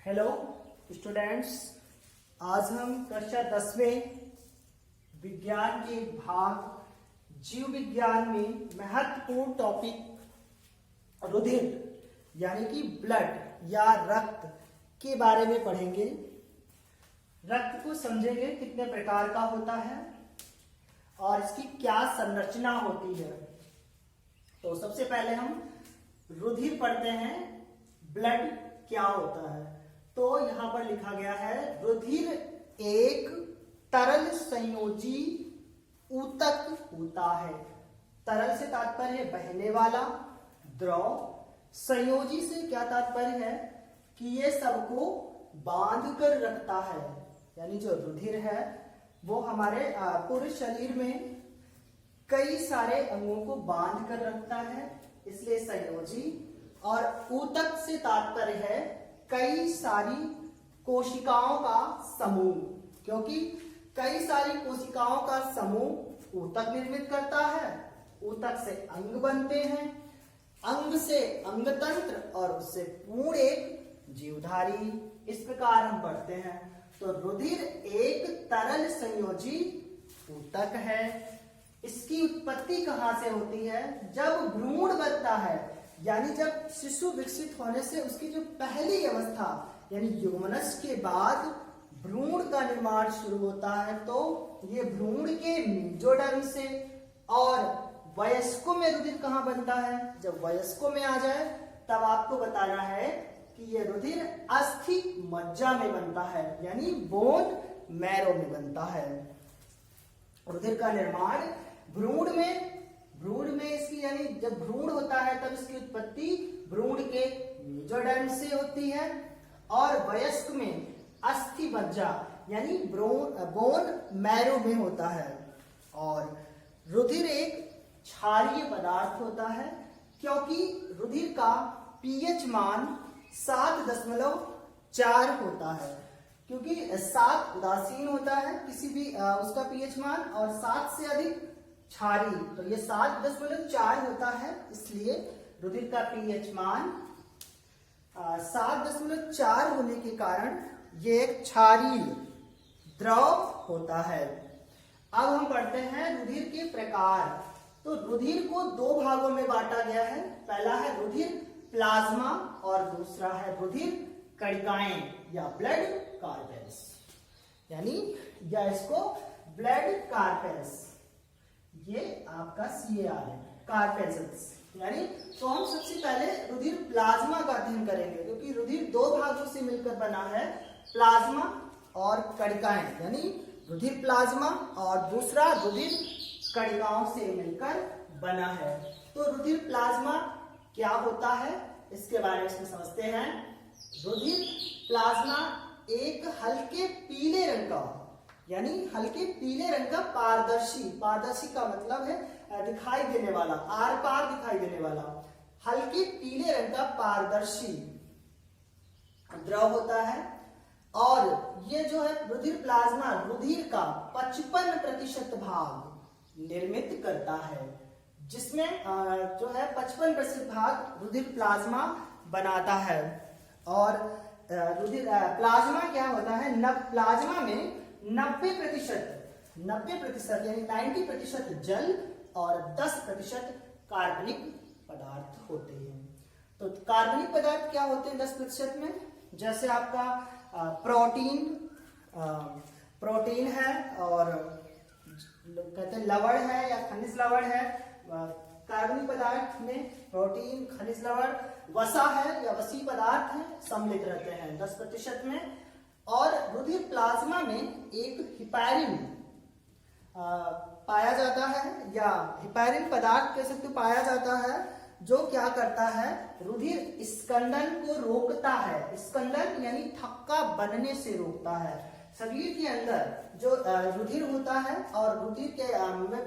Hello students, आज हम कक्षा 10वें विज्ञान के भाग जीव विज्ञान में महत्वपूर्ण टॉपिक रुधिर यानी कि ब्लड या रक्त के बारे में पढ़ेंगे। रक्त को समझेंगे कितने प्रकार का होता है और इसकी क्या संरचना होती है। तो सबसे पहले हम रुधिर पढ़ते हैं, ब्लड क्या होता है। तो यहां पर लिखा गया है रुधिर एक तरल संयोजी ऊतक होता है। तरल से तात्पर्य बहने वाला, द्रव। संयोजी से क्या तात्पर्य है कि ये सबको बांध कर रखता है, यानी जो रुधिर है वो हमारे पूरे शरीर में कई सारे अंगों को बांध कर रखता है, इसलिए संयोजी। और ऊतक से तात्पर्य है कई सारी कोशिकाओं का समूह, क्योंकि कई सारी कोशिकाओं का समूह ऊतक निर्मित करता है। ऊतक से अंग बनते हैं, अंग से अंगतंत्र और उससे पूर्ण एक जीवधारी। इस प्रकार हम पढ़ते हैं। तो रुधिर एक तरल संयोजी ऊतक है। इसकी उत्पत्ति कहां से होती है? जब भ्रूण बनता है, यानी जब शिशु विकसित होने से उसकी जो पहली अवस्था यानी यौवनस के बाद भ्रूण का निर्माण शुरू होता है, तो ये भ्रूण के मेसोडर्म से। और वयस्कों में रुधिर कहां बनता है? जब वयस्कों में आ जाए तब आपको बताना है कि ये रुधिर अस्थि मज्जा में बनता है, यानी बोन मैरो में बनता है। रुधिर का निर्माण भ्रूण में इसकी यानी जब भ्रूण होता है तब इसकी उत्पत्ति भ्रूण के मेसोडर्म से होती है। और वयस्क में अस्थि मज्जा यानी बोन मैरो में होता है। और रुधिर एक क्षारीय पदार्थ होता है, क्योंकि रुधिर का पीएच मान 7.4 होता है, क्योंकि 7 उदासीन होता है किसी भी उसका पीएच मान, और 7 से अधिक क्षारीय, तो ये 7.4 होता है। इसलिए रुधिर का पीएच मान 7.4 होने के कारण ये एक क्षारीय द्रव होता है। अब हम पढ़ते हैं रुधिर के प्रकार। तो रुधिर को दो भागों में बांटा गया है। पहला है रुधिर प्लाज्मा और दूसरा है रुधिर कणिकाएं या ब्लड कार्पेल्स, यानी या इसको ब्लड कार्पेल्स, ये आपका CAR है, कार्पेल्स यानी। तो हम सबसे पहले रुधिर प्लाज्मा का अध्ययन करेंगे, क्योंकि रुधिर दो भागों से मिलकर बना है, प्लाज्मा और कणिकाएं, यानी रुधिर प्लाज्मा और दूसरा रुधिर कणिकाओं से मिलकर बना है। तो रुधिर प्लाज्मा क्या होता है इसके बारे में समझते हैं। रुधिर प्लाज्मा एक हल्के पीले रंग का, यानी हल्के पीले रंग का पारदर्शी का मतलब है दिखाई देने वाला, आर पार दिखाई देने वाला, हल्के पीले रंग का पारदर्शी द्रव होता है। और ये जो है रुधिर प्लाज्मा रुधिर का 55% भाग निर्मित करता है, जिसमें जो है 55% भाग रुधिर प्लाज्मा बनाता है। और रुधिर प्लाज्मा क्या होता है? प्लाज्मा में 90% यानी 90% जल और 10% कार्बनिक पदार्थ होते हैं। तो कार्बनिक पदार्थ क्या होते हैं 10% में? जैसे आपका प्रोटीन है, और कहते हैं लवण है या खनिज लवण है। कार्बनिक पदार्थ में प्रोटीन, खनिज लवण, वसा है या वसी पदार्थ है, सम्मिलित रहते हैं 10% में। और रुधिर प्लाज्मा में एक हिपैरिन पाया जाता है, या हिपैरिन पदार्थ कह सकते पाया जाता है, जो क्या करता है? रुधिर स्कंदन को रोकता है। स्कंदन यानी थक्का बनने से रोकता है। शरीर के अंदर जो रुधिर होता है, और रुधिर के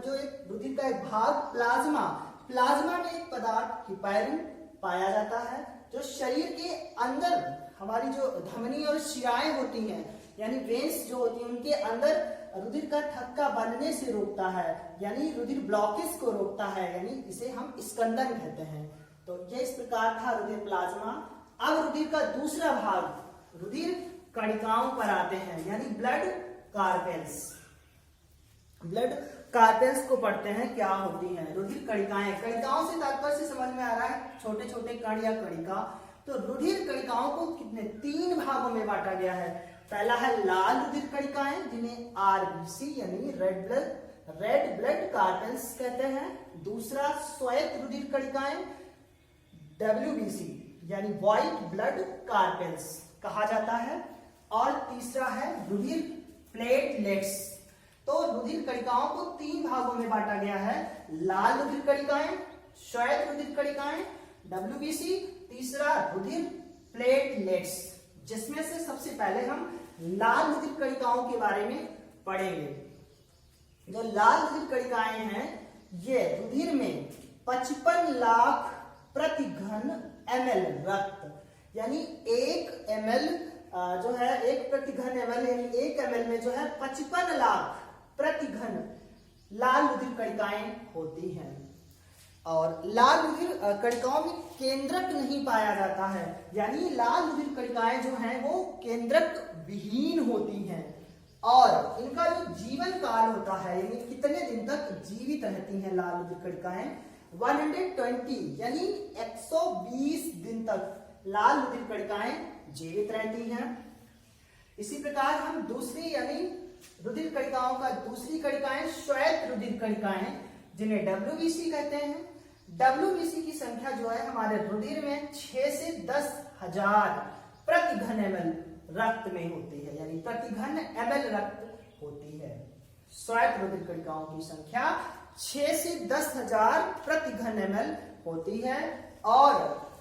जो एक रुधिर का एक भाग प्लाज्मा में एक पदार्थ हिपैरिन पाया जाता है, जो शरीर के अंदर हमारी जो धमनी और शिराएं होती हैं, यानी वेन्स जो होती हैं, उनके अंदर रुधिर का थक्का बनने से रोकता है, यानी रुधिर ब्लॉकेज को रोकता है, यानी इसे हम स्कंदन कहते हैं। तो ये इस प्रकार था रुधिर प्लाज्मा। अब रुधिर का दूसरा भाग रुधिर कणिकाओं पर आते हैं, यानी ब्लड कार्पेल्स। ब्लड कार्पेल्स को पढ़ते हैं, क्या होती हैं रुधिर कणिकाएं। कणिकाओं से तात्पर्य से समझ में आ रहा है छोटे छोटे कण या कणिका। तो रुधिर कणिकाओं को कितने 3 भागों में बांटा गया है। पहला है लाल रुधिर कणिकाएं जिन्हें आरबीसी यानी रेड ब्लड कार्पेल्स कहते हैं। दूसरा श्वेत रुधिर कणिकाएं WBC यानी व्हाइट ब्लड कार्पेल्स कहा जाता है। और तीसरा है रुधिर प्लेटलेट्स। तो रुधिर कणिकाओं को 3 भागों में बांटा गया है, लाल रुधिर कणिकाएं, श्वेत रुधिर कणिकाएं WBC, तीसरा रुधिर प्लेटलेट्स, जिसमें से सबसे पहले हम लाल रुधिर कणिकाओं के बारे में पढ़ेंगे। जो लाल रुधिर कणिकाएं हैं ये रुधिर में 55 लाख प्रति घन ml रक्त, यानी 1 ml जो है 1 प्रति घन ml यानी 1 ml में जो है 55 लाख प्रति घन लाल रुधिर कणिकाएं होती हैं। और लाल रुधिर कणिकाओं में केंद्रक नहीं पाया जाता है, यानी लाल रुधिर कणिकाएं जो हैं वो केंद्रक विहीन होती हैं। और इनका जो जीवन काल होता है, यानी कितने दिन तक जीवित रहती हैं लाल रुधिर कणिकाएं, 120 यानी 120 दिन तक लाल रुधिर कणिकाएं जीवित रहती हैं। इसी प्रकार हम दूसरी यानी रुधिर कणिकाओं का दूसरी कणिकाएं श्वेत रुधिर कणिकाएं जिन्हें WBC कहते हैं। WBC की संख्या जो है हमारे रुधिर में 6 से 10,000 प्रति घन ml रक्त में होती है, यानी प्रति घन ml रक्त होती है। श्वेत रुधिर कणिकाओं की संख्या 6 से 10,000 प्रति घन ml होती है। और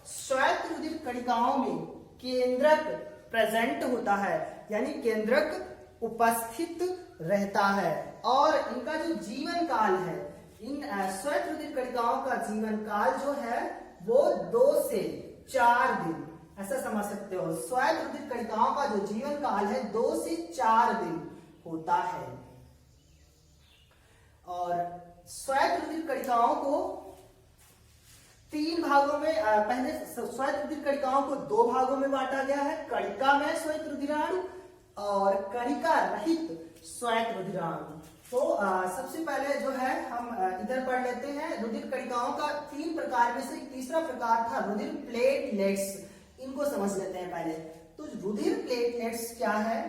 श्वेत रुधिर कणिकाओं में केंद्रक प्रेजेंट होता है, यानी केंद्रक उपस्थित रहता है। और इनका जो जीवन काल है, इन श्वेत रुधिर कणिकाओं का जीवन काल जो है वो 2 से 4 दिन, ऐसा समझ सकते हो। श्वेत रुधिर कणिकाओं का जो जीवन काल है 2 से 4 दिन होता है। और श्वेत रुधिर कणिकाओं को 3 भागों में पहले श्वेत रुधिर कणिकाओं को 2 भागों में बांटा गया है, कणिकामय श्वेत रुधिराणु और कणिका रहित श्वेत रुधिराणु। तो सबसे पहले जो है हम इधर पढ़ लेते हैं रुधिर कणिकाओं का 3 प्रकार में से तीसरा प्रकार था रुधिर प्लेटलेट्स। इनको समझ लेते हैं पहले। तो रुधिर प्लेटलेट्स क्या है?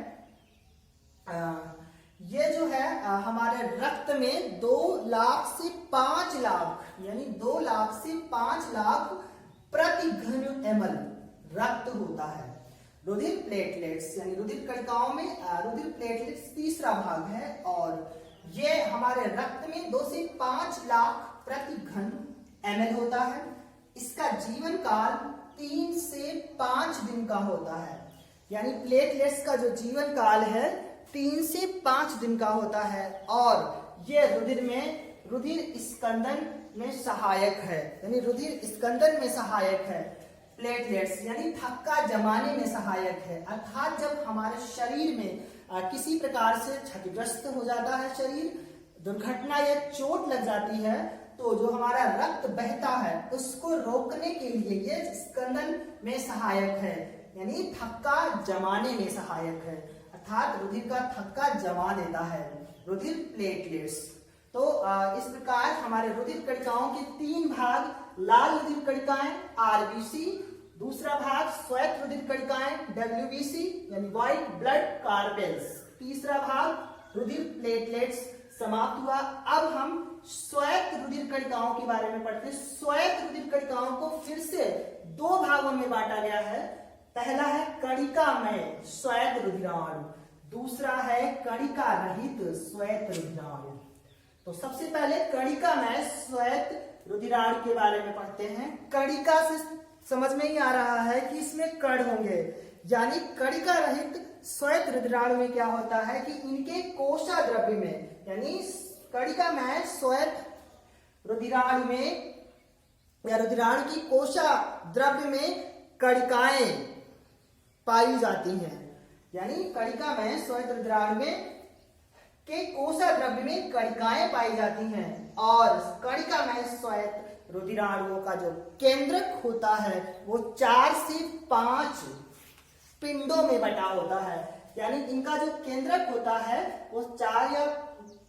ये जो है हमारे रक्त में 2 लाख से 5 लाख यानी 2 लाख से 5 लाख प्रति घन ml रक्त होता है। रुधिर प्लेटलेट्स यानी रुधिर कणिकाओं में रुधिर प्लेटलेट्स तीसरा भाग है। और ये हमारे रक्त में 2 से 5 लाख प्रति घन ml होता है। इसका जीवन काल 3 से 5 दिन का होता है, यानी प्लेटलेट्स का जो जीवन काल है 3 से 5 दिन का होता है। और ये रुधिर स्कंदन में सहायक है, यानी रुधिर स्कंदन में सहायक है। प्लेटलेट्स यानी थक्का जमाने में सहायक है, अर्थात जब हमारे शरीर में किसी प्रकार से क्षतिग्रस्त हो जाता है शरीर, दुर्घटना या चोट लग जाती है, तो जो हमारा रक्त बहता है उसको रोकने के लिए ये स्कंदन में सहायक है, यानी थक्का जमाने में सहायक है, अर्थात रुधिर का थक्का जमा देता है रुधिर प्लेटलेट्स। तो इस प्रकार हमारे रुधिर कणिकाओं के 3 भाग, लाल रुधिर कणिकाएं आरबीसी, दूसरा भाग श्वेत रुधिर कणिकाएं WBC यानी व्हाइट ब्लड कार्पेल्स, तीसरा भाग रुधिर प्लेटलेट्स समाप्त हुआ। अब हम श्वेत रुधिर कणिकाओं के बारे में पढ़ते हैं। श्वेत रुधिर कणिकाओं को फिर से 2 भागों में बांटा गया है। पहला है कणिकामय श्वेत रुधिराणु, दूसरा है कणिका रहित श्वेत रुधिराणु। तो सबसे पहले कणिकामय श्वेत रुधिराणु के बारे में पढ़ते हैं। कणिका से समझ में ही आ रहा है कि इसमें कण होंगे, यानी कणिका रहित श्वेत रुधिराणु में क्या होता है कि इनके कोशा द्रव्य में, यानी कणिकामय श्वेत रुधिराणु में या रुधिराणु की कोशा द्रव्य में कणिकाएं पाई जाती हैं, यानी कणिकामय श्वेत रुधिराणु में के कोशा द्रव्य में कणिकाएं पाई जाती हैं। और कणिकामय श्वेत रुधिराणुओं का जो केंद्रक होता है वो 4 से 5 पिंडों में बटा होता है। यानी इनका जो केंद्रक होता है वो 4 या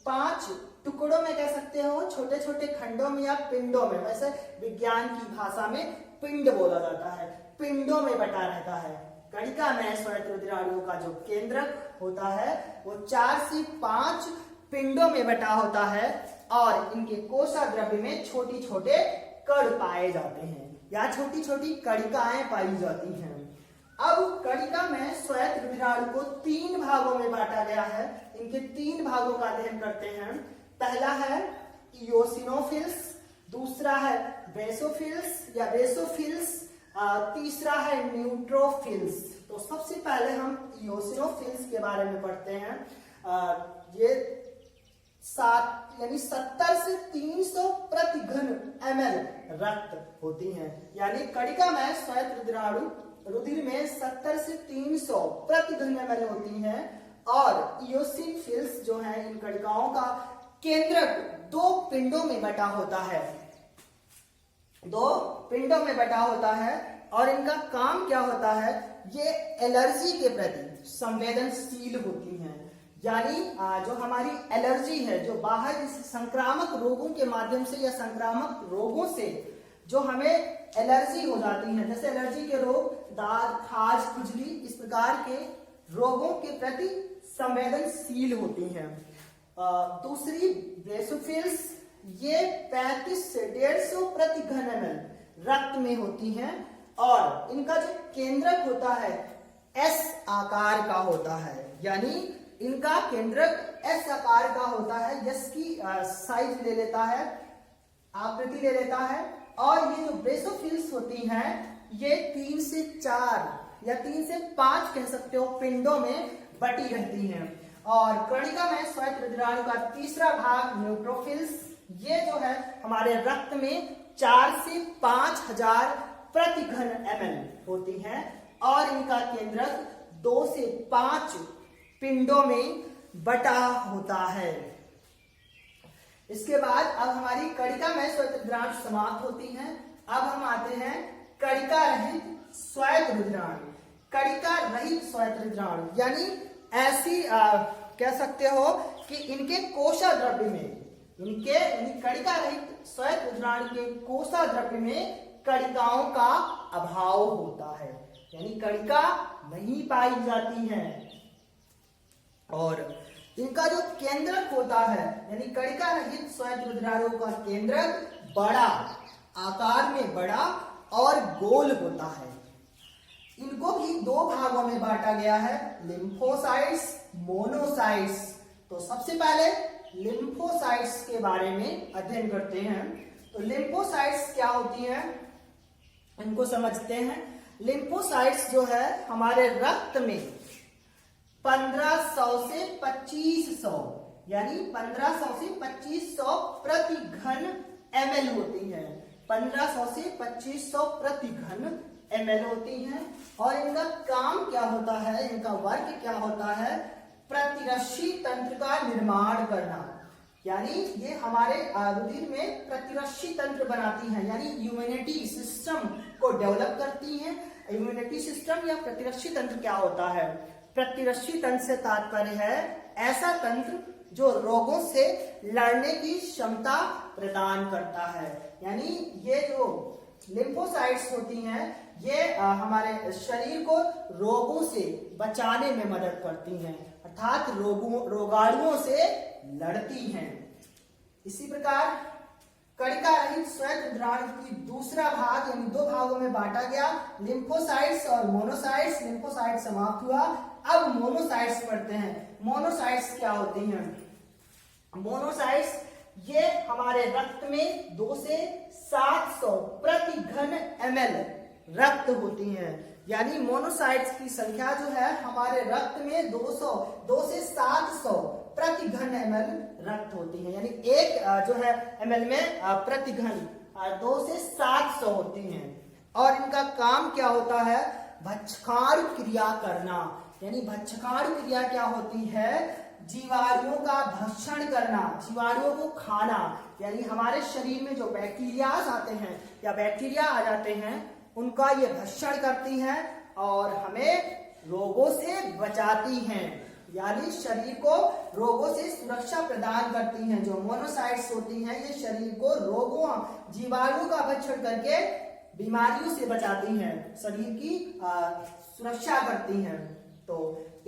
5 टुकड़ों में कह सकते हो, छोटे छोटे खंडों में या पिंडों में, वैसे विज्ञान की भाषा में पिंड बोला जाता है, पिंडों में बटा रहता है। कणिका में स्वायत्त रुधिराणुओं का जो केंद्रक होता है वो 4 से 5 पिंडों में बटा होता है और इनके कोशाद्रव्य में छोटे छोटे कण पाए जाते हैं या छोटी छोटी कणिकाएं पाई जाती हैं। अब कणिका में स्वायत्त रुधिराणु को 3 भागों में बांटा गया है। इनके 3 भागों का अध्ययन करते हैं। पहला है इओसिनोफिल्स, दूसरा है बेसोफिल्स या बेसोफिल्स, तीसरा है न्यूट्रोफिल्स। तो सबसे पहले हम इओसिनोफिल्स के बारे में पढ़ते हैं। ये 70 से 300 प्रति घन ml रक्त होती हैं। यानी कणिका में स्वायत्त रुधिराणु रुधिर में 70 से 300 प्रति घन ml होती हैं और इओसिनोफिल्स जो है इन कणिकाओं का केंद्रक 2 पिंडों में बटा होता है, 2 पिंडों में बटा होता है और इनका काम क्या होता है, ये एलर्जी के प्रति संवेदनशील होती हैं। यानी जो हमारी एलर्जी है, जो बाहर संक्रामक रोगों के माध्यम से या संक्रामक रोगों से जो हमें एलर्जी हो जाती है, जैसे एलर्जी के रोग दाद, खाज, खुजली, इस प्रकार के रोगों के प्रति संवेदनशील होती हैं। दूसरी बेसोफिल्स, ये 35 से 150 प्रति घन ml रक्त में होती हैं और इनका जो केंद्रक होता है एस आकार का होता है। यानी इनका केंद्रक एस आकार का होता है, जिसकी साइज ले लेता है, आकृति ले लेता है। और ये जो बेसोफिल्स होती हैं ये 3 से 4 या 3 से 5 कह सकते हो पिंडों में बटी रहती हैं। और कणिका में स्वायत्त रुधिराणु का तीसरा भाग न्यूट्रोफिल्स, ये जो है हमारे रक्त में 4 से 5,000 प्रति घन ml होती हैं और इनका केंद्रक 2 से 5 पिंडों में बटा होता है। इसके बाद अब हमारी कणिका में स्वायत्त रुधिराणु समाप्त होती हैं। अब हम आते हैं कणिका रहित स्वायत्त रुधिराणु। कणिका रहित स्वायत्त रुधिराणु यानी ऐसी कह सकते हो कि इनके कोशाद्रव्य में, इनके कणिका रहित स्वायत्त रुधिराणु के कोशाद्रव्य में कणिकाओं का अभाव होता है, यानी कणिका नहीं पाई जाती है। और इनका जो केंद्रक होता है, यानी कणिका रहित स्वायत्त रुधिराणु का केंद्रक बड़ा, आकार में बड़ा और गोल होता है। इनको भी 2 भागों में बांटा गया है, लिम्फोसाइट्स, मोनोसाइट्स। तो सबसे पहले लिम्फोसाइट्स के बारे में अध्ययन करते हैं। तो लिम्फोसाइट्स क्या होती हैं, इनको समझते हैं। लिम्फोसाइट्स जो है हमारे रक्त में 1500 से 2500 यानी 1500 से 2500 प्रति घन ml होती है। 1500 से 2500 प्रति घन ml होती हैं और इनका काम क्या होता है, इनका वर्क क्या होता है, प्रतिरक्षी तंत्र का निर्माण करना। यानी ये हमारे रुधिर में प्रतिरक्षी तंत्र बनाती हैं, यानी इम्यूनिटी सिस्टम को डेवलप करती हैं। इम्यूनिटी सिस्टम या प्रतिरक्षी तंत्र क्या होता है, प्रतिरक्षी तंत्र से तात्पर्य है ऐसा तंत्र जो रोगों से लड़ने की क्षमता प्रदान करता है। यानी ये जो लिम्फोसाइट्स होती हैं ये हमारे शरीर को रोगों से बचाने में मदद करती हैं, अर्थात रोगाणुओं से लड़ती हैं। इसी प्रकार कणिका रहित स्वायत्त रुधिराणु की दूसरा भाग यानी 2 भागों में बांटा गया, लिम्फोसाइट्स और मोनोसाइट्स। लिम्फोसाइट्स समाप्त हुआ, अब मोनोसाइट्स पढ़ते हैं। मोनोसाइट्स क्या होती हैं, मोनोसाइट्स ये हमारे रक्त में 2 से 700 प्रति घन ml रक्त होती हैं। यानी मोनोसाइट्स की संख्या जो है हमारे रक्त में 2 से 700 प्रति घन ml रक्त होती है। यानी एक जो है ml में प्रति घन 2 से 700 होती हैं। और इनका काम क्या होता है, भक्षकाणु क्रिया करना। यानी भक्षकाणु क्रिया क्या होती है, जीवाणुओं का भक्षण करना, जीवाणुओं को खाना। यानी हमारे शरीर में जो बैक्टीरिया आते हैं या बैक्टीरिया आ जाते हैं उनका ये भक्षण करती हैं और हमें रोगों से बचाती हैं, यानी शरीर को रोगों से सुरक्षा प्रदान करती हैं। जो मोनोसाइट्स होती हैं ये शरीर को रोगों, जीवाणु का भक्षण करके बीमारियों से बचाती हैं, शरीर की सुरक्षा करती हैं। तो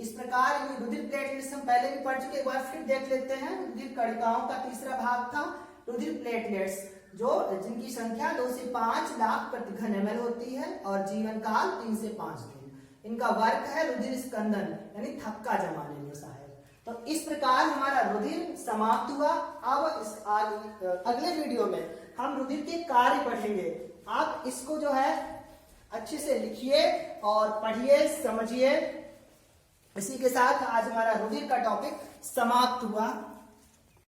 इस प्रकार रुधिर प्लेटलेट्स हम पहले भी पढ़ चुके, एक बार फिर देख लेते हैं। रुधिर कणिकाओं का तीसरा भाग था रुधिर प्लेटलेट्स, जो जिनकी संख्या 2 से 5 लाख प्रति घन ml होती है और जीवन काल 3 से 5 दिन। इनका वर्क है रुधिर स्कंदन, यानी थक्का जमाने में सहायक। तो इस प्रकार हमारा रुधिर समाप्त हुआ। अब अगले वीडियो में हम रुधिर के कार्य पढ़ेंगे। आप इसको जो है अच्छे से लिखिए और पढ़िए, समझिए। इसी के साथ आज हमारा रुधिर का टॉपिक समाप्त हुआ।